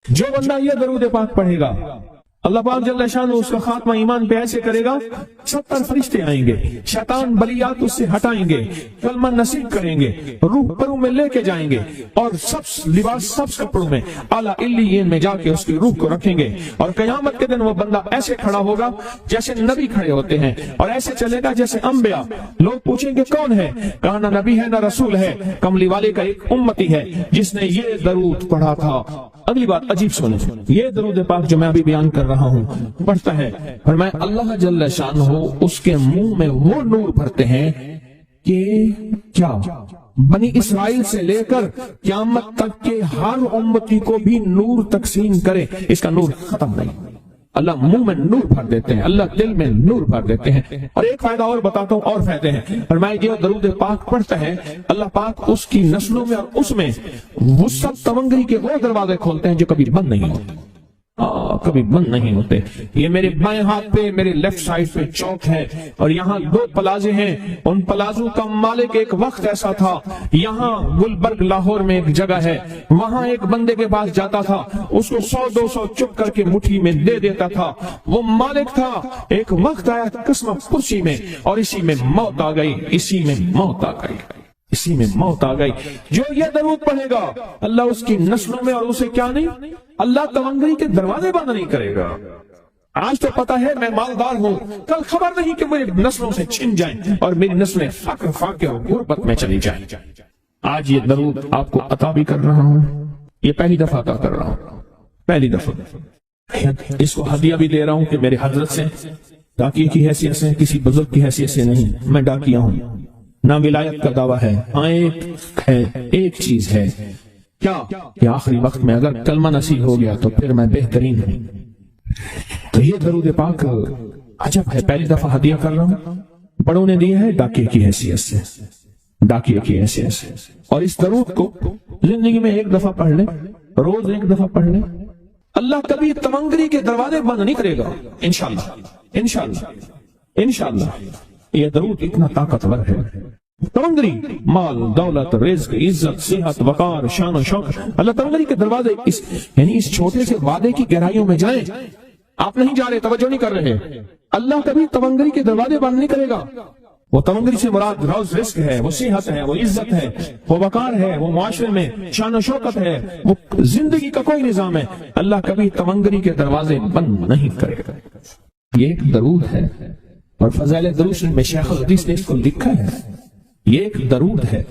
جو بندہ یہ درود پاک پڑھے گا اللہ پاک جل شانہ اس کا خاتمہ ایمان پہ ایسے کرے گا 70 فرشتے آئیں گے، شیطان بلیات اس سے ہٹائیں گے، کلمہ نصیب کریں گے، روح پروں میں لے کے جائیں گے اور لباس سبز کپڑوں میں اعلیٰ علیین میں جا کے اس کی روح کو رکھیں گے، اور قیامت کے دن وہ بندہ ایسے کھڑا ہوگا جیسے نبی کھڑے ہوتے ہیں، اور ایسے چلے گا جیسے انبیاء۔ لوگ پوچھیں گے کون ہے؟ کہا نہ نبی ہے نہ رسول ہے، کملی والے کا ایک امتی ہے جس نے یہ درود پڑھا تھا۔ اگلی بات عجیب سنیں، یہ درود پاک جو میں ابھی بیان کر رہا ہوں پڑھتا ہے، فرمایا اللہ جل شانہ اس کے منہ میں وہ نور بھرتے ہیں کہ کیا بنی اسرائیل سے لے کر قیامت تک کے ہر امتی کو بھی نور تقسیم کرے، اس کا نور ختم نہیں۔ اللہ منہ میں نور بھر دیتے ہیں، اللہ دل میں نور بھر دیتے ہیں۔ اور ایک فائدہ اور بتاتا ہوں، اور فائدے ہیں۔ فرمایا جو درود پاک پڑھتا ہے اللہ پاک اس کی نسلوں میں اور اس میں وسعت تونگری کے وہ دروازے کھولتے ہیں جو کبھی بند نہیں ہوتے، کبھی بند نہیں ہوتے۔ یہ میرے بائیں ہاتھ پہ میرے لیفٹ سائڈ پہ چوک ہے، اور یہاں 2 پلازے ہیں، ان پلازوں کا مالک ایک وقت ایسا تھا، یہاں گلبرگ لاہور میں ایک جگہ ہے، وہاں ایک بندے کے پاس جاتا تھا، اس کو 100-200 چپ کر کے مٹھی میں دے دیتا تھا، وہ مالک تھا۔ ایک وقت آیا قسم پرسی میں، اور اسی میں موت آ گئی، اسی میں موت آ گئی، اسی میں موت آ گئی۔ جو یہ درود پڑھے گا اللہ اس کی نسلوں میں اور اسے کیا نہیں، اللہ تونگری کے دروازے بند نہیں کرے گا۔ آج تو پتا ہے میں مالدار ہوں، کل خبر نہیں کہ میری نسلوں سے چھن جائیں اور میری نسلیں فقر فاقے اور غربت میں چلی جائیں۔ آج یہ درود آپ کو عطا بھی کر رہا ہوں، یہ پہلی دفعہ عطا کر رہا ہوں، پہلی دفعہ۔ اس کو ہدیہ بھی دے رہا ہوں کہ میرے حضرت سے ڈاکیے کی حیثیت سے، کسی بزرگ کی حیثیت سے نہیں، میں ڈاکیہ ہوں، نہ ولایت کا دعویٰ ہے، ہاں ایک چیز ہے کیا کہ آخری وقت میں اگر کلمہ نصیب ہو گیا تو پھر میں بہترین ہوں۔ تو یہ درود پاک عجب ہے، پہلی دفعہ ہدیہ کر رہا ہوں، بڑوں نے دیا ہے ڈاکیے کی حیثیت سے، ڈاکیے کی حیثیت سے۔ اور اس درود کو زندگی میں ایک دفعہ پڑھ لیں، روز ایک دفعہ پڑھ لیں، اللہ کبھی تونگری کے دروازے بند نہیں کرے گا، انشاءاللہ انشاءاللہ انشاءاللہ۔ یہ درود اتنا طاقتور ہے، تونگری مال دولت رزق عزت صحت وقار شان و شوق، اللہ تونگری کے دروازے یعنی اس چھوٹے سے وعدے کی گہرائیوں میں جائیں۔ آپ نہیں جا رہے، توجہ نہیں کر رہے، اللہ کبھی تونگری کے دروازے بند نہیں کرے گا۔ وہ تونگری سے مراد روز رزق ہے، وہ صحت ہے، وہ عزت ہے، وہ وقار ہے، وہ معاشرے میں شان و شوکت ہے، وہ زندگی کا کوئی نظام ہے، اللہ کبھی تونگری کے دروازے بند نہیں کرے گا۔ یہ ایک درود ہے، اور فضائل درود میں شیخ الحدیث نے اس کو لکھا ہے، یہ ایک درود ہے،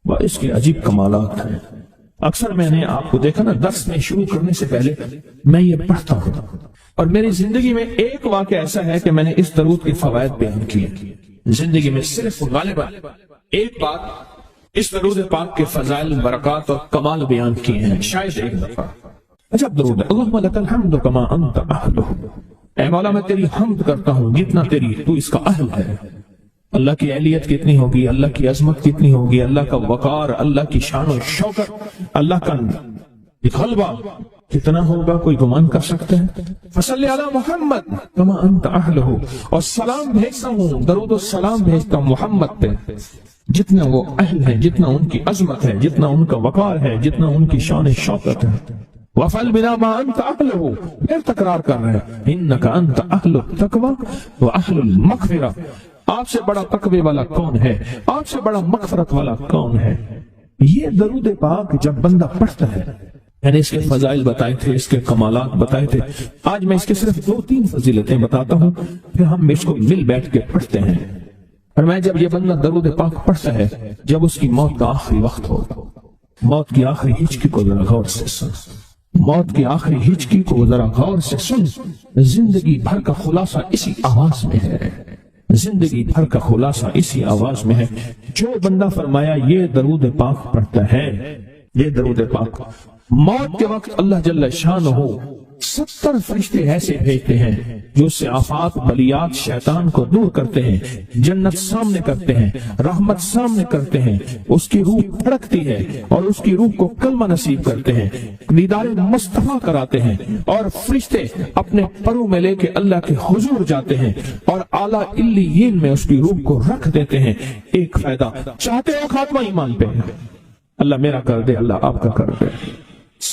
وہ اس کے عجیب کمالات ہیں۔ اکثر میں نے آپ کو دیکھا نا، درس میں شروع کرنے سے پہلے میں یہ پڑھتا ہوں، اور میری زندگی میں ایک واقعہ ایسا ہے کہ میں نے اس درود کے فوائد بیان کیے، زندگی میں صرف غالباً ایک بار اس درود پاک کے فضائل برکات اور کمال بیان کیے ہیں، شاید ایک دفعہ۔ عجب درود ہے، اللہم لک الحمد کما انت اہلہ، اے مولا میں تیری حمد کرتا ہوں جتنا تو اس کا اہل ہے۔ اللہ کی اہلیت کتنی ہوگی، اللہ کی عظمت کتنی ہوگی، اللہ کا وقار، اللہ کی شان و شوکت، اللہ کا غلبہ کتنا ہوگا، کوئی گمان کر سکتا ہے؟ فصلی علی محمد کما انت اہلہ، اور سلام بھیجتا ہوں، درود و سلام بھیجتا ہوں محمد پہ جتنا وہ اہل ہے، جتنا ان کی عظمت ہے، جتنا ان کا وقار ہے، جتنا ان کی شان و شوکت ہے۔ وَفَعَلْ بِنَا مَا أَنْتَ أَهْلُهُ، پھر تکرار کر رہے ہیں، إِنَّكَ أَنْتَ أَهْلُ التَّقْوَى وَأَهْلُ الْمَغْفِرَةِ، آپ سے بڑا تقوی والا کون ہے، آپ سے بڑا مغفرت والا کون ہے۔ یہ درود پاک جب بندہ پڑھتا ہے، میں نے اس کے فضائل بتائے تھے، اس کے کمالات بتائے تھے، آج میں اس کے صرف 2-3 فضیلتیں بتاتا ہوں، پھر ہم اس کو مل بیٹھ کے پڑھتے ہیں۔ اور میں جب یہ بندہ درود پاک پڑھتا ہے، جب اس کی موت کا آخری وقت ہو، موت کی آخری ہچکی کو ذرا غور سے سن، موت کی آخری ہچکی کو ذرا غور سے سن، زندگی بھر کا خلاصہ اسی آواز میں ہے، زندگی بھر کا خلاصہ اسی آواز میں ہے۔ جو بندہ فرمایا یہ درود پاک پڑھتا ہے، یہ درود پاک، موت کے وقت اللہ جل شانہ 70 فرشتے ایسے بھیجتے ہیں جو اس سے آفات بلیات شیطان کو دور کرتے ہیں، جنت سامنے کرتے ہیں، رحمت سامنے کرتے ہیں، اس کی روح پھڑکتی ہے اور اس کی روح کو کلمہ نصیب کرتے ہیں، دیدار مصطفیٰ کراتے ہیں، اور فرشتے اپنے پروں میں لے کے اللہ کے حضور جاتے ہیں اور اعلیٰ علیین میں اس کی روح کو رکھ دیتے ہیں۔ ایک فائدہ چاہتے ہو خاتمہ ایمان پہ، اللہ میرا کر دے، اللہ آپ کا کر دے،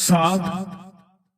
7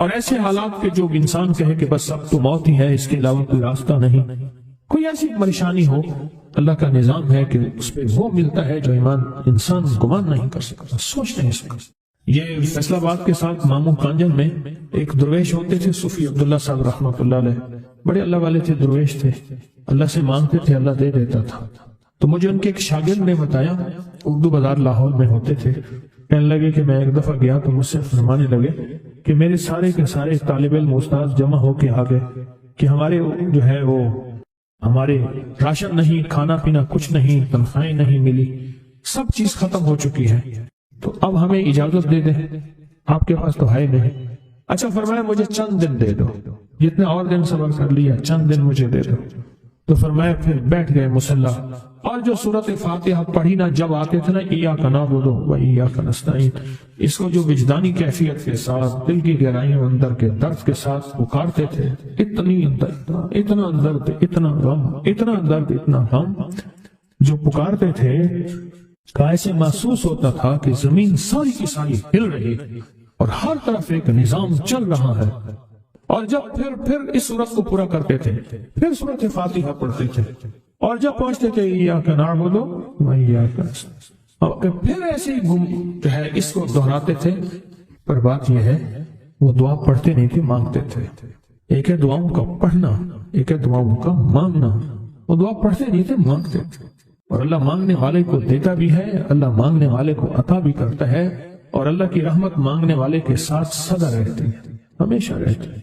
اور ایسے حالات کے جو انسان کہے کہ بس اب تو موت ہی ہے، اس کے علاوہ کوئی راستہ نہیں، کوئی ایسی پریشانی ہو، اللہ کا نظام ہے کہ اس پہ وہ ملتا ہے جو ایمان انسان گمان نہیں کر سکتا، سوچ نہیں سکتا۔ یہ فیصل آباد کے ساتھ ماموں کانجن میں ایک درویش ہوتے تھے، صوفی عبداللہ صاحب رحمۃ اللہ علیہ، بڑے اللہ والے تھے، درویش تھے، اللہ سے مانگتے تھے، اللہ دے دیتا تھا۔ تو مجھے ان کے ایک شاگرد نے بتایا، اردو بازار لاہور میں ہوتے تھے، کہنے لگے کہ میں ایک دفعہ گیا تو مجھ سے فرمانے لگے کہ میرے سارے کے سارے طالب علم استاد جمع ہو کے آ گئے کہ ہمارے جو ہے وہ ہمارے راشن نہیں، کھانا پینا کچھ نہیں، تنخواہیں نہیں ملی، سب چیز ختم ہو چکی ہے، تو اب ہمیں اجازت دے دیں، آپ کے پاس تو ہے نہیں۔ اچھا فرمایا مجھے چند دن دے دو، جتنے اور دن صبر کر لیا، چند دن مجھے دے دو۔ تو فرمایا پھر بیٹھ گئے مصلی، اور جو سورۃ فاتحہ پڑھی نا جب آتے تھے نا، ایاک نعبد و ایاک نستعین، اس کو جو وجدانی کیفیت کے ساتھ، دل کی گہرائیوں اندر کے درد کے ساتھ پکارتے تھے، اتنی اتنا درد، اتنا غم، اتنا درد، اتنا غم جو پکارتے تھے، ایسے محسوس ہوتا تھا کہ زمین ساری کی ساری ہل رہی اور ہر طرف ایک نظام چل رہا ہے۔ اور جب پھر اس صورت کو پورا کرتے تھے، پھر سورۃ فاتحہ پڑھتے تھے، اور جب پہنچتے تھے ایاک نعبد و ایاک نستعین، اور پھر ایسے ہی جو ہے اس کو دہراتے تھے۔ پر بات یہ ہے وہ دعا پڑھتے نہیں تھے، مانگتے تھے۔ ایک ہے دعاؤں کا پڑھنا، ایک ہے دعاؤں کا مانگنا۔ وہ دعا پڑھتے نہیں تھے، مانگتے تھے، اور اللہ مانگنے والے کو دیتا بھی ہے، اللہ مانگنے والے کو عطا بھی کرتا ہے، اور اللہ کی رحمت مانگنے والے کے ساتھ سدا رہتی ہے، ہمیشہ رہتی ہے۔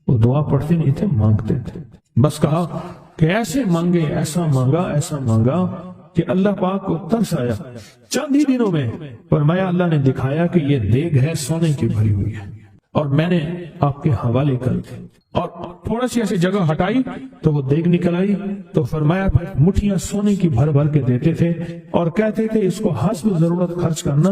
وہ دعا پڑھتے نہیں تھے، مانگتے تھے۔ بس کہا کہ ایسے مانگے، ایسا مانگا کہ اللہ پاک کو ترس آیا۔ چند ہی دنوں میں فرمایا اللہ نے دکھایا کہ یہ دیگ ہے سونے کی بھری ہوئی ہے، اور میں نے آپ کے حوالے کر دی، اور تھوڑا سی ایسی جگہ ہٹائی تو وہ دیگ نکل آئی۔ تو فرمایا پھر مٹھیاں سونے کی بھر بھر کے دیتے تھے، اور کہتے تھے اس کو حسب ضرورت خرچ کرنا،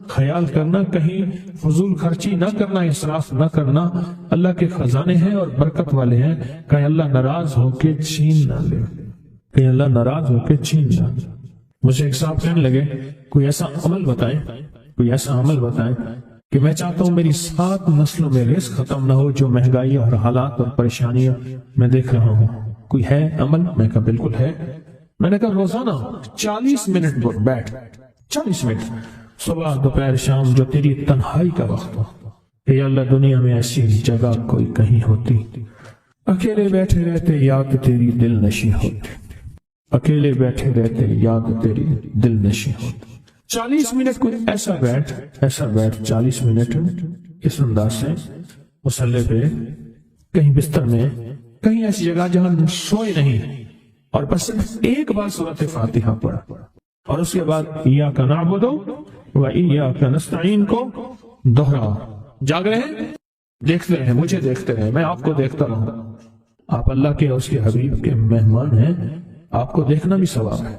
خیال کرنا، کہیں فضول خرچی نہ کرنا، اسراف نہ کرنا، اللہ کے خزانے ہیں اور برکت والے ہیں، کہیں اللہ ناراض ہو کے چھین نہ لے، کہیں اللہ ناراض ہو کے چھین نہ لے۔ مجھے ایک صاحب کہنے لگے کوئی ایسا عمل بتائیں کہ میں چاہتا ہوں میری 7 نسلوں میں رزق ختم نہ ہو، جو مہنگائی اور حالات اور پریشانیاں میں دیکھ رہا ہوں، کوئی ہے عمل؟ میں کہا بالکل ہے۔ میں نے کہا روزانہ 40 منٹ بیٹھ، 40 منٹ صبح دوپہر شام، جو تیری تنہائی کا وقت ہو، کہ یا اللہ دنیا میں ایسی جگہ کوئی کہیں ہوتی، اکیلے بیٹھے رہتے یاد تیری دل نشی ہوتی، اکیلے بیٹھے رہتے یاد تیری دل نشی ہوتی۔ 40 منٹ کوئی ایسا بیٹھ 40 منٹ اس انداز سے مصلی پہ، کہیں بستر میں، کہیں ایسی جگہ جہاں سوئے نہیں، اور بس ایک بار سورۃ فاتحہ پڑھا، اور اس کے بعد ایاک نعبد و ایاک نستعین کو دوہرا۔ جاگ رہے ہیں، دیکھتے رہے، مجھے دیکھتے رہے، میں آپ کو دیکھتا رہوں۔ آپ اللہ کے اور اس کے حبیب کے مہمان ہیں، آپ کو دیکھنا بھی ثواب ہے،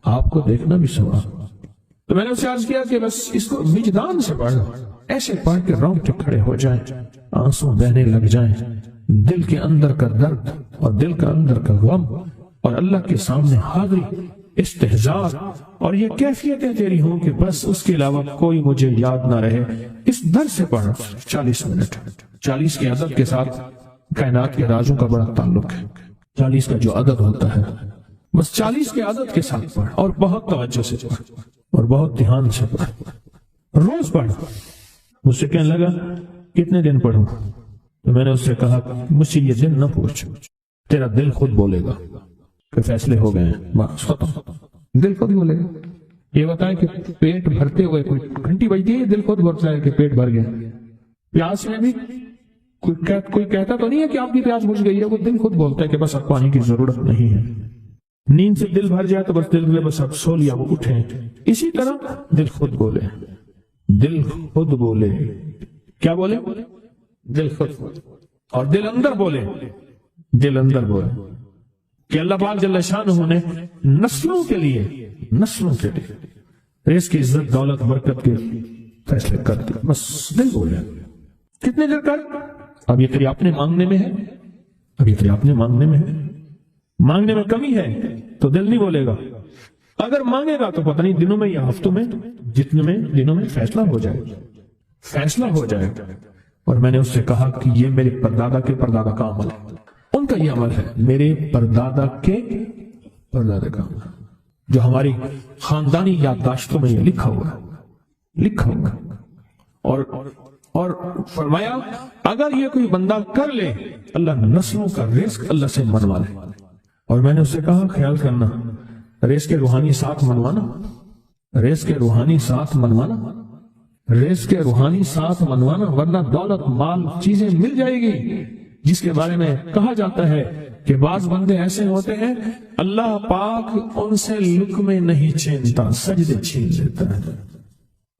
آپ کو دیکھنا بھی ثواب ہے۔ تو میں نے اسے عرض کیا کہ بس اس کو وجدان سے پڑھنا، ایسے پڑھ کے رونگٹے کھڑے ہو جائیں، آنسو بہنے لگ جائیں، دل کے اندر کا درد اور دل کا اندر کا غم، اور اللہ کے سامنے حاضری، استحضار، اور یہ کیفیتیں تیری ہوں کہ بس اس کے علاوہ کوئی مجھے یاد نہ رہے۔ اس در سے پڑھنا 40 منٹ۔ 40 کے عدد کے ساتھ کائنات کے رازوں کا بڑا تعلق ہے۔ 40 کا جو عدد ہوتا ہے، بس 40 کے عدد کے ساتھ پڑھ، اور بہت توجہ سے پڑھ، اور بہت دھیان سے پڑھ، روز پڑھ۔ مجھ سے کہنے لگا کتنے دن پڑھوں؟ تو میں نے اس سے کہا مجھ سے یہ دن نہ پوچھ، تیرا دل خود بولے گا کہ فیصلے ہو گئے ہیں، بس ختم، دل خود بولے گا۔ یہ بتائیں کہ پیٹ بھرتے ہوئے کوئی گھنٹی بجتی ہے، دل خود بولتا ہے کہ پیٹ بھر گیا۔ پیاس میں بھی کوئی کہتا تو نہیں ہے کہ آپ کی پیاس بجھ گئی ہے، وہ دل خود بولتا ہے کہ بس اب پانی کی ضرورت نہیں ہے۔ نیند سے دل بھر جائے تو بس دل میں بس اب سو لیا، وہ اٹھے۔ اسی طرح دل خود بولے، دل خود بولے، کیا بولے؟ دل خود بولے، اور دل اندر بولے، دل اندر بولے کہ اللہ پاک جل شانہ نے نسلوں کے لیے رزق کی عزت، دولت، برکت کے فیصلے کر دی، بس دل بولے۔ کتنے دیر کر؟ اب یہ تیری اپنے مانگنے میں ہے، اب یہ تیری اپنے مانگنے میں ہے۔ مانگنے میں کمی ہے تو دل نہیں بولے گا، اگر مانگے گا تو پتہ نہیں دنوں میں یا ہفتوں میں، جتنے میں دنوں میں فیصلہ ہو جائے گا، فیصلہ ہو جائے گا۔ اور میں نے اس سے کہا کہ یہ میرے پردادا کے پردادا کا عمل ہے، ان کا یہ عمل ہے، میرے پردادا کے پردادا کا عمل، جو ہماری خاندانی یادداشتوں میں یہ لکھا ہوا اور فرمایا اگر یہ کوئی بندہ کر لے اللہ نسلوں کا رزق اللہ سے منوا لے۔ اور میں نے اس سے کہا خیال کرنا، رزق کے روحانی ساتھ منوانا، رزق کے روحانی ساتھ منوانا، رزق کے روحانی ساتھ منوانا، ورنہ دولت مال چیزیں مل جائے گی جس کے بارے میں کہا جاتا ہے کہ بعض بندے ایسے ہوتے ہیں اللہ پاک ان سے لقمے نہیں چھینتا، سجدے چھین لیتا ہے،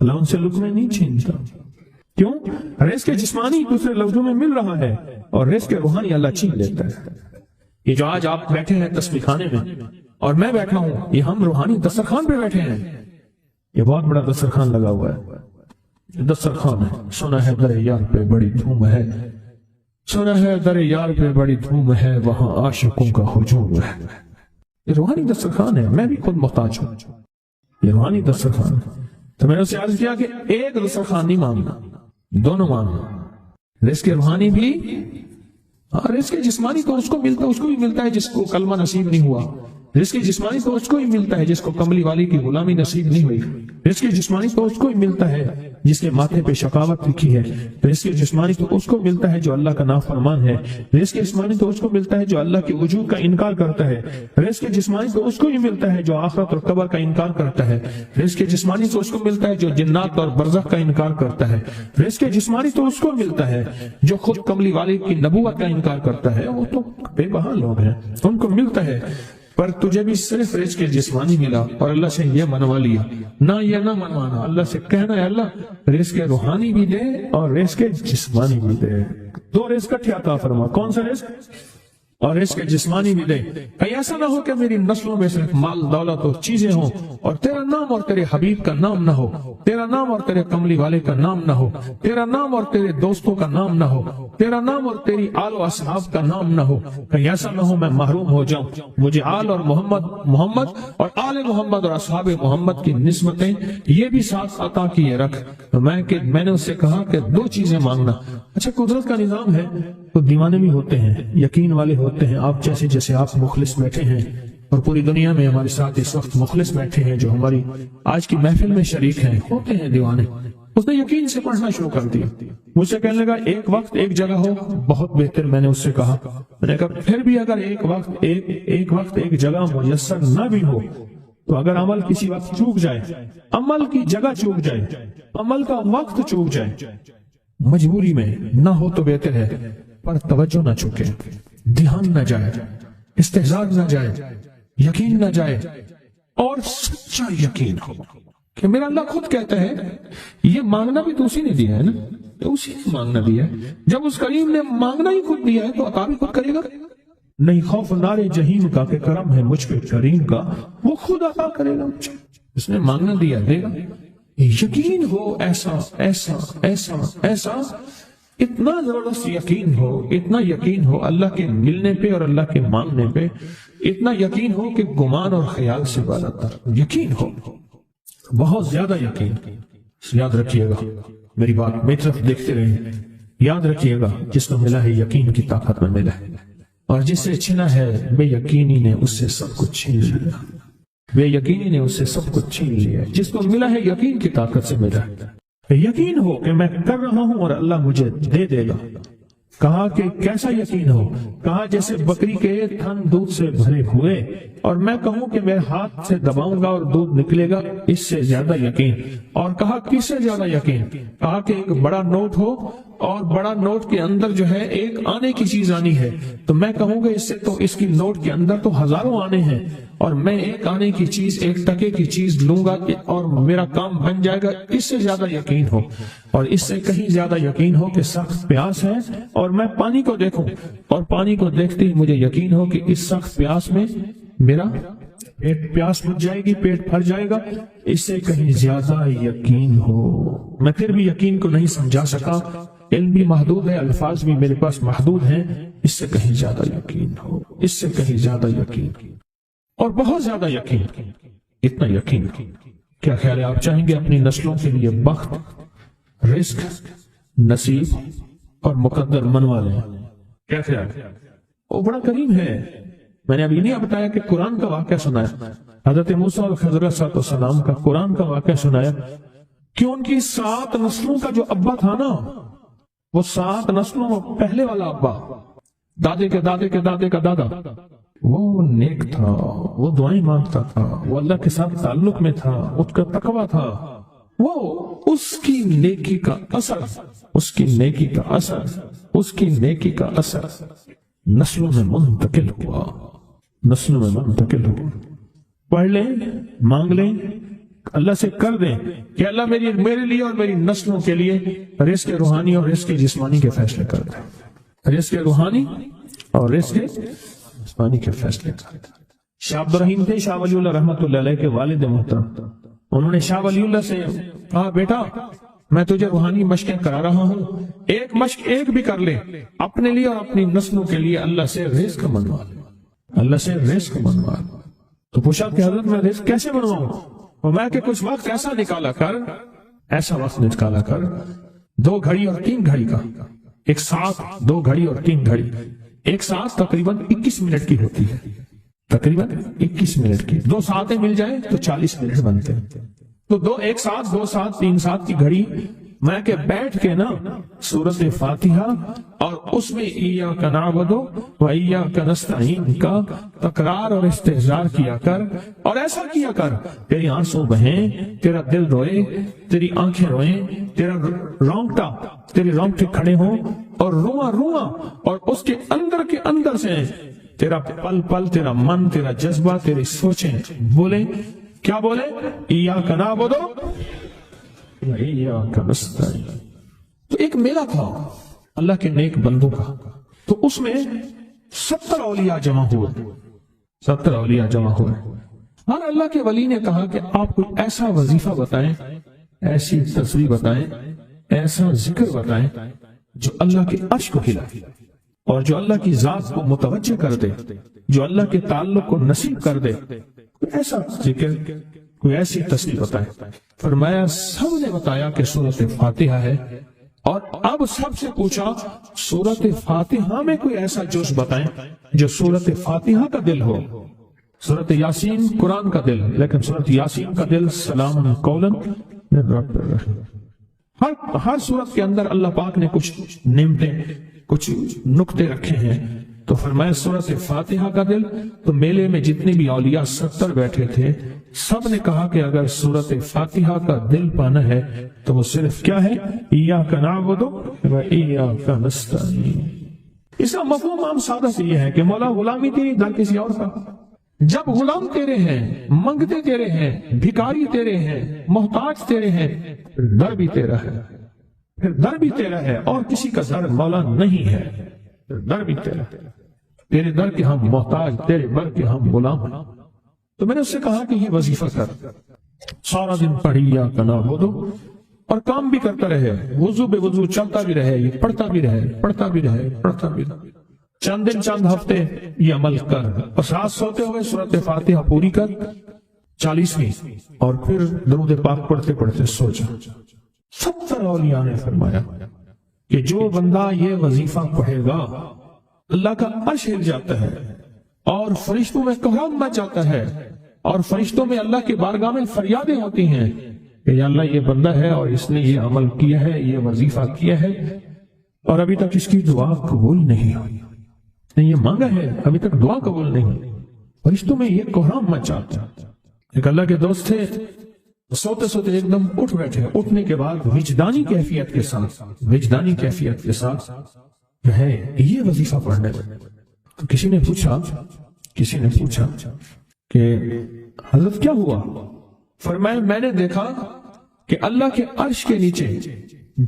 اللہ ان سے لقمے نہیں چھینتا۔ کیوں؟ رزق جسمانی دوسرے لفظوں میں مل رہا ہے اور رزق روحانی اللہ چھین لیتا ہے۔ یہ جو آج آپ بیٹھے ہیں تسبیح خانے میں اور میں بیٹھا ہوں، یہ ہم روحانی دسترخوان پہ بیٹھے ہیں، یہ بہت بڑا دسترخوان لگا ہوا ہے، دسترخوان ہے، سنا ہے در یار پہ بڑی دھوم ہے، سنا ہے در یار پہ بڑی دھوم ہے، وہاں عاشقوں کا ہجوم ہے۔ یہ روحانی دسترخوان ہے، میں بھی خود محتاج ہوں، یہ روحانی دسترخوان ہے۔ تو میں نے اسے عرض کیا کہ ایک دسترخوان نہیں مانگنا، دونوں مانگنا، رزق روحانی بھی اور رزق جسمانی تو اس کو بھی ملتا ہے جس کو کلمہ نصیب نہیں ہوا، رزق جسمانی تو اس کو ہی ملتا ہے جس کو کملی والی کی غلامی نصیب نہیں ہوئی، رزق جسمانی تو اس کو ہی ملتا ہے جس کے ماتھے پہ شقاوت لکھی ہے، رزق جسمانی تو اس کو ملتا ہے جو اللہ کا نافرمان ہے، رزق جسمانی تو اس کو ملتا ہے جو اللہ کے وجود کا انکار کرتا ہے، رزق جسمانی تو اس کو ہی ملتا ہے جو آخرت اور قبر کا انکار کرتا ہے، رزق جسمانی تو اس کو ملتا ہے جو جنات اور برزخ کا انکار کرتا ہے، رزق جسمانی تو اس کو ملتا ہے جو خود کملی والے کی نبوت کا انکار کرتا ہے، وہ تو بے بہا لوگ ہیں، ان کو ملتا ہے۔ پر تجھے بھی صرف رزق جسمانی ملا اور اللہ سے یہ منوا لیا، نہ یہ نہ منوانا، اللہ سے کہنا ہے اللہ رزق روحانی بھی دے اور رزق جسمانی بھی دے، دو رزق اکٹھے عطا فرما، کون سا رزق اور رزق جسمانی بھی دے، کہیں ایسا نہ ہو کہ میری نسلوں میں صرف مال دولت اور چیزیں ہوں اور تیرا نام اور تیرے حبیب کا نام نہ ہو، تیرا نام اور تیرے کملی والے کا نام نہ ہو، تیرا نام اور تیرے دوستوں کا نام نہ ہو، تیرا نام اور تیری آل و اصحاب کا نام نہ ہو، کہیں ایسا نہ ہو میں محروم ہو جاؤں۔ مجھے آل اور محمد اور آل محمد اور اصحاب محمد کی نسبتیں یہ بھی ساتھ عطا کیے رکھ۔ میں نے اس سے کہا کہ دو چیزیں مانگنا۔ اچھا قدرت کا نظام ہے تو دیوانے بھی ہوتے ہیں، یقین والے ہوتے ہیں، آپ جیسے آپ مخلص بیٹھے ہیں اور پوری دنیا میں ہمارے ساتھ اس وقت مخلص بیٹھے ہیں جو ہماری آج کی محفل میں شریک ہیں، ہوتے ہیں دیوانے۔ اس نے یقین سے پڑھنا شروع کر دیا، مجھ سے کہنے لگا ایک وقت ایک جگہ ہو بہت بہتر۔ میں نے اس سے کہا، میں نے کہا پھر بھی اگر ایک وقت ایک جگہ میسر نہ بھی ہو تو اگر عمل کسی وقت چوک جائے، عمل کی جگہ چوک جائے، عمل کا وقت چوک جائے، مجبوری میں نہ ہو تو بہتر ہے، پر توجہ نہ چوکے، دھیان نہ جائے، استحضار نہ جائے، یقین نہ جائے، اور سچا یقین ہو کہ میرا اللہ خود کہتا ہے یہ مانگنا بھی تو اسی نے دیا ہے نا، اسی نے مانگنا دیا ہے، جب اس کریم نے مانگنا ہی خود دیا ہے تو عطا بھی خود کرے گا۔ نہیں خوف نار جہیم کا کہ کرم ہے مجھ پہ کریم کا، وہ خود عطا کرے گا مجھے، اس نے مانگنا دیا دے گا۔ یقین ہو ایسا ایسا ایسا ایسا، اتنا زبردست یقین ہو، اتنا یقین ہو اللہ کے ملنے پہ اور اللہ کے مانگنے پہ، اتنا یقین ہو کہ گمان اور خیال سے بالاتر یقین ہو، بہت زیادہ یقین۔ یاد رکھیے گا میری بات، میری طرف دیکھتے رہیں، یاد رکھیے گا جس کو ملا ہے یقین کی طاقت میں ملا ہے، اور جس سے چھنا ہے بے یقینی نے اس سے سب کچھ چھین لیا، بے یقینی نے اس سے سب کچھ چھین لیا، جس کو ملا ہے یقین کی طاقت سے ملا ہے۔ یقین ہو کہ میں کر رہا ہوں اور اللہ مجھے دے دے گا۔ کہا کہ کیسا یقین ہو؟ کہا جیسے بکری کے تھن دودھ سے بھرے ہوئے اور میں کہوں کہ میرے ہاتھ سے دباؤں گا اور دودھ نکلے گا، اس سے زیادہ یقین۔ اور کہا کس سے زیادہ یقین؟ کہا کہ ایک بڑا نوٹ ہو اور بڑا نوٹ کے اندر جو ہے ایک آنے کی چیز آنی ہے، تو میں کہوں گا اس سے تو اس کی نوٹ کے اندر تو ہزاروں آنے ہیں، اور میں ایک آنے کی چیز، ایک ٹکے کی چیز لوں گا اور میرا کام بن جائے گا۔ اس سے زیادہ یقین ہو، اور اس سے کہیں زیادہ یقین ہو کہ سخت پیاس ہے اور میں پانی کو دیکھوں اور پانی کو دیکھتے ہی مجھے یقین ہو کہ اس سخت پیاس میں میرا پیاس بجھ جائے گی، پیٹ بھر جائے گا۔ اس سے کہیں زیادہ یقین ہو۔ میں پھر بھی یقین کو نہیں سمجھا سکا، علم بھی محدود ہے، الفاظ بھی میرے پاس محدود ہیں۔ اس سے کہیں زیادہ یقین ہو، اس سے کہیں زیادہ یقین اور بہت زیادہ یقین، اتنا یقین۔ کیا خیال ہے آپ چاہیں گے اپنی نسلوں کے لیے بخت، رزق، نصیب اور مقدر منوا لیں. کیا خیال؟ وہ بڑا کریم ہے. میں نے ابھی نہیں بتایا کہ قرآن کا واقعہ سنایا, حضرت موسیٰ اور خضر علیہ السلام کا قرآن کا واقعہ سنایا کہ ان کی 7 نسلوں کا جو ابا تھا نا, وہ 7 نسلوں میں پہلے والا ابا, دادے کے دادے کے دادے کا دادا, وہ نیک تھا, وہ دعائیں مانگتا تھا, وہ اللہ کے ساتھ تعلق میں تھا, اس کا تقویٰ تھا. وہ اس کی نیکی کا اثر, اس کی نیکی کا اثر, اس کی نیکی کا اثر نسلوں میں منتقل ہوا, نسلوں میں منتقل ہوا. پڑھ لیں, مانگ لیں, اللہ سے کر دیں کہ اللہ میرے لیے اور میری نسلوں کے لیے رزق روحانی اور رزق جسمانی کے فیصلے کر دیں. رزق روحانی اور رزق جسمانی کے فیصلے کر دیں. شاہ عبد الرحیم تھے شاہ ولی اللہ رحمۃ اللہ علیہ کے والد محترم. انہوں نے شاہ ولی اللہ سے کہا, بیٹا میں تجھے روحانی مشقیں کرا رہا ہوں, ایک مشق ایک بھی کر لے, اپنے لیے اور اپنی نسلوں کے لیے اللہ سے رزق منوا لے, اللہ سے رزق منوا لے. تو پوچھا کہ حضرت میں رزق کیسے منواؤں؟ اور میں کہ کچھ وقت ایسا نکالا کر, ایسا وقت نکالا کر 2 گھڑی اور 3 گھڑی کا, ایک ساتھ 2 گھڑی اور 3 گھڑی, ایک ساتھ تقریباً 21 منٹ کی ہوتی ہے, تقریباً 21 منٹ کی. 2 ساعتیں مل جائیں تو 40 منٹ بنتے ہیں. تو ایک ساتھ 2 ساتھ 3 ساتھ کی گھڑی میں کہ بیٹھ کے نا سورۃ فاتحہ اور اس میں ایاک نعبد و ایاک نستعین کا تکرار اور استحضار کیا کر, اور ایسا کیا کر تیری آنسوں بہیں, تیرا دل روئے, تیری آنکھیں روئیں, تیرا تیرے رونگٹے کھڑے ہوں اور رواں رواں, اور اس کے اندر سے تیرا پل پل, تیرا من, تیرا جذبہ, تیری سوچیں بولیں. کیا بولے؟ ایاک نعبد و ایاک نستعین. تو ایک میلہ تھا اللہ کے نیک بندوں کا, تو اس میں 70 اولیاء جمع ہوئے, 70 اولیاء جمع ہوئے. اور اللہ کے ولی نے کہا کہ آپ کوئی ایسا وظیفہ بتائیں, ایسی تصویر بتائیں, ایسا ذکر بتائیں جو اللہ کے عرش کو ہلائے اور جو اللہ کی ذات کو متوجہ کر دے, جو اللہ کے تعلق کو نصیب کر دے. ایسا ذکر, کوئی ایسی تصویر بتائیں. فرمایا سب نے بتایا کہ سورۃ فاتحہ ہے, اور اب سب سے پوچھا سورۃ فاتحہ میں کوئی ایسا جز بتائیں جو سورۃ فاتحہ کا دل ہو. سورۃ یاسین قرآن کا دل, لیکن سورۃ یاسین کا دل سلام قولا من رب الرحیم. ہر سورت کے اندر اللہ پاک نے کچھ نعمتیں, کچھ نقطے رکھے ہیں. تو فرمایا سورۃ فاتحہ کا دل. تو میلے میں جتنے بھی اولیاء 70 بیٹھے تھے, سب نے کہا کہ اگر سورۃ فاتحہ کا دل پانا ہے تو وہ صرف کیا ہے؟ ایاک نعبد و ایاک نستعین. اس کا مفہوم عام سادہ سے یہ ہے کہ مولا غلامی تیری, در کسی اور کا. جب غلام تیرے ہیں, منگتے تیرے ہیں, بھکاری تیرے ہیں, محتاج تیرے ہیں, پھر در بھی تیرا ہے, پھر در بھی تیرا ہے, اور کسی کا در مولا نہیں ہے, پھر در بھی تیرا ہے. تیرے در کے ہم محتاج, تیرے بر کے ہم غلام. تو میں نے اس سے کہا کہ یہ وظیفہ کر, سارا دن پڑھی ایاک نعبد, اور کام بھی کرتا رہے, وضو بے وضو چلتا بھی رہے, یہ پڑھتا بھی رہے, پڑھتا بھی رہے, پڑھتا بھی رہے. چند دن چند ہفتے یہ عمل کر, اور رات سوتے ہوئے سورۃ فاتحہ پوری کر 40ویں, اور پھر درود پاک پڑھتے پڑھتے سو جا. 70 اولیاء نے فرمایا کہ جو بندہ یہ وظیفہ پڑھے گا اللہ کا عرش ہل جاتا ہے, اور فرشتوں میں کوہرام مچ جاتا ہے, اور فرشتوں میں اللہ کے بارگاہ میں فریادیں ہوتی ہیں کہ یا اللہ یہ بندہ ہے اور اس نے یہ عمل کیا ہے, یہ وظیفہ کیا ہے, اور ابھی تک اس کی دعا قبول نہیں ہوئی, یہ مانگا ہے ابھی تک دعا قبول نہیں. فرشتوں میں یہ کوہرام مچ جاتا. ایک اللہ کے دوست تھے, سوتے سوتے ایک دم اٹھ بیٹھے. اٹھنے کے بعد وجدانی کیفیت کے ساتھ جو ہے یہ وظیفہ پڑھنے لگے. تو کسی نے پوچھا کہ حضرت کیا ہوا؟ فرمایا میں نے دیکھا کہ اللہ کے عرش کے نیچے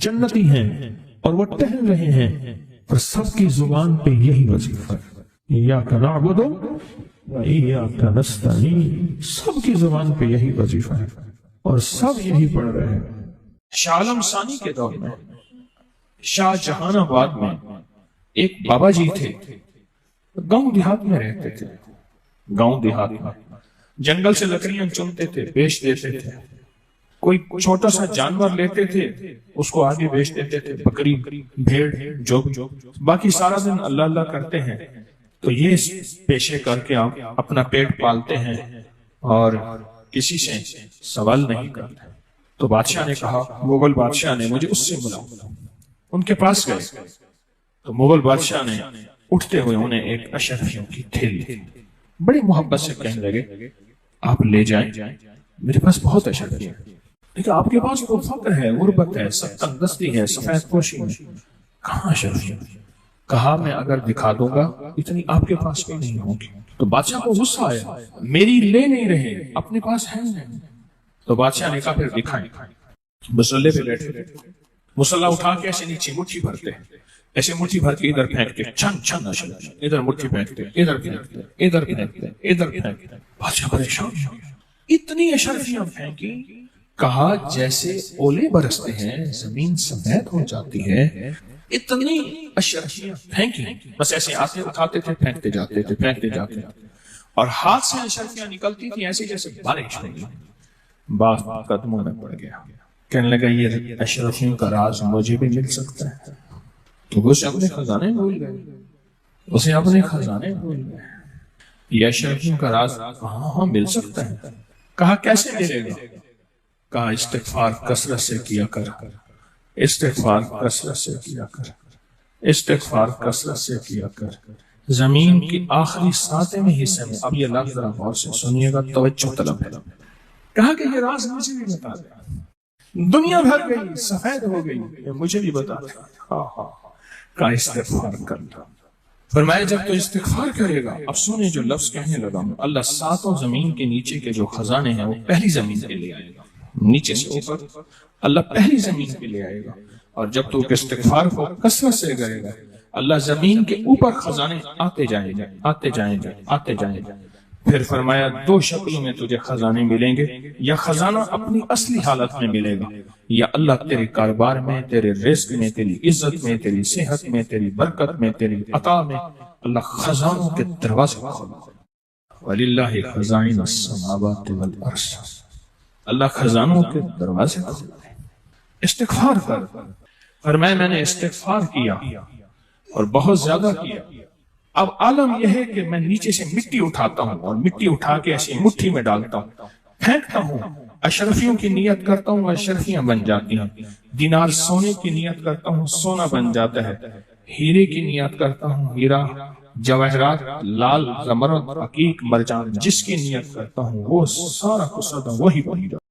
جنتی ہیں اور وہ ٹہل رہے ہیں, اور سب کی زبان پہ یہی وظیفہ ہے, ایاک نعبد و ایاک نستعین. سب کی زبان پہ یہی وظیفہ ہے اور سب یہی پڑھ رہے ہیں. شاہ عالم ثانی کے دور میں شاہ جہان آباد میں ایک بابا جی تھے, گاؤں دیہات میں رہتے تھے. گاؤں دیہات میں جنگل سے لکڑیاں چنتے تھے, بیچ دیتے تھے. کوئی چھوٹا سا جانور لیتے تھے اس کو آگے بیچ دیتے تھے، بکری، بھیڑ، جو باقی سارا دن اللہ اللہ کرتے ہیں، تو یہ پیشے کر کے آپ اپنا پیٹ پالتے ہیں اور کسی سے سوال نہیں کرتے۔ تو بادشاہ نے کہا، مغل بادشاہ نے، مجھے اس سے بلاؤ۔ ان کے پاس گئے تو مغل بادشاہ نے اٹھتے ہوئے انہیں ایک اشرفیوں کی تھیلی بڑی محبت سے کہنے لگے، آپ لے جائیں، میرے پاس بہت اشرفیاں ہیں، لیکن آپ کے پاس تو فقر ہے، غربت ہے، تنگدستی ہے، سفید پوشی ہے، کہاں اشرفیاں؟ کہا میں اگر دکھا دوں گا اتنی آپ کے پاس بھی نہیں ہوگی۔ تو بادشاہ کو غصہ آیا، میری لے نہیں رہے، اپنے پاس ہے نہیں۔ تو بادشاہ نے کہا پھر دکھائیں۔ مسلح پہ بیٹھے، مسلح اٹھا کے ایسے نیچے مٹھی بھرتے، ایسے مٹھی بھر کے ادھر پھینکتے، چھن چھن اشرفیاں، ادھر مٹھی پھینکتے، ادھر پھینکتے، ادھر پھینکتے، ادھر پھینکتے۔ بادشاہ پریشان ہو گیا، اتنی اشرفیاں پھینکی، کہا جیسے اولے برستے ہیں زمین سفید ہو جاتی ہے، اتنی اشرفیاں پھینکی، بس ایسے آتے اٹھاتے تھے، پھینکتے جاتے تھے، پھینکتے جاتے تھے، اور ہاتھ سے اشرفیاں نکلتی تھی ایسے جیسے بارش ہوگی۔ باپ قدموں میں پڑ گیا، کہنے لگا یہ اشرفیوں کا راز مجھے بھی مل سکتا ہے۔ تو اسے اپنے خزانے بھول گئے، اسے اپنے خزانے بھول گئے، یہ اشرفیوں کا راز کہاں مل سکتا ہے؟ کہا کیسے ملے گا؟ کہا استغفار کثرت سے کیا کر، استغفار کثرت سے کیا کر، استغفار کثرت سے کیا کر۔ زمین کی آخری ساتویں حصے میں، اب یہ لفظ ذرا غور سے سنیے گا، توجہ طلب ہے۔ کہا کہ یہ راز مجھے بھی بتا دے، دنیا بھر گئی، سفید ہو گئی، یہ مجھے بھی بتا دے۔ کہا استغفار کرنا۔ فرمایا جب تو استغفار کرے گا، اب سنیں جو لفظ کہنے لگا ہوں، اللہ ساتوں زمین کے نیچے کے جو خزانے ہیں وہ پہلی زمین پہ لے آئے گا، نیچے سے اوپر اللہ پہلی زمین پہ لے آئے گا، اور جب تو استغفار کو کثرت سے کرے گا اللہ زمین کے اوپر خزانے آتے جائیں گے، آتے جائیں گے، آتے جائیں گے۔ پھر فرمایا دو شکلوں میں تجھے خزانے ملیں گے، یا خزانہ اپنی اصلی حالت میں ملے گا، یا اللہ تیرے کاروبار میں، تیرے رزق میں، تیری عزت میں، تیری صحت میں، تیری برکت میں، تیری عطا میں اللہ خزانوں کے دروازے کھولے۔ وَلِلَّهِ خَزَائِنُ السَّمَاوَاتِ وَالْأَرْضِ، اللہ خزانوں کے دروازے کھولے۔ استغفار کر۔ فرمایا میں نے استغفار کیا اور بہت زیادہ کیا، اب عالم یہ ہے کہ میں نیچے سے مٹی اٹھاتا ہوں اور مٹی اٹھا کے ایسی مٹھی میں ڈالتا ہوں، پھینکتا ہوں، اشرفیوں کی نیت کرتا ہوں، اشرفیاں بن جاتی ہیں، دینار سونے کی نیت کرتا ہوں، سونا بن جاتا ہے، ہیرے کی نیت کرتا ہوں، ہیرا، جواہرات، لال، زمرد، عقیق، مرجان، جس کی نیت کرتا ہوں وہ سارا کچھ وہی بن جاتا ہے۔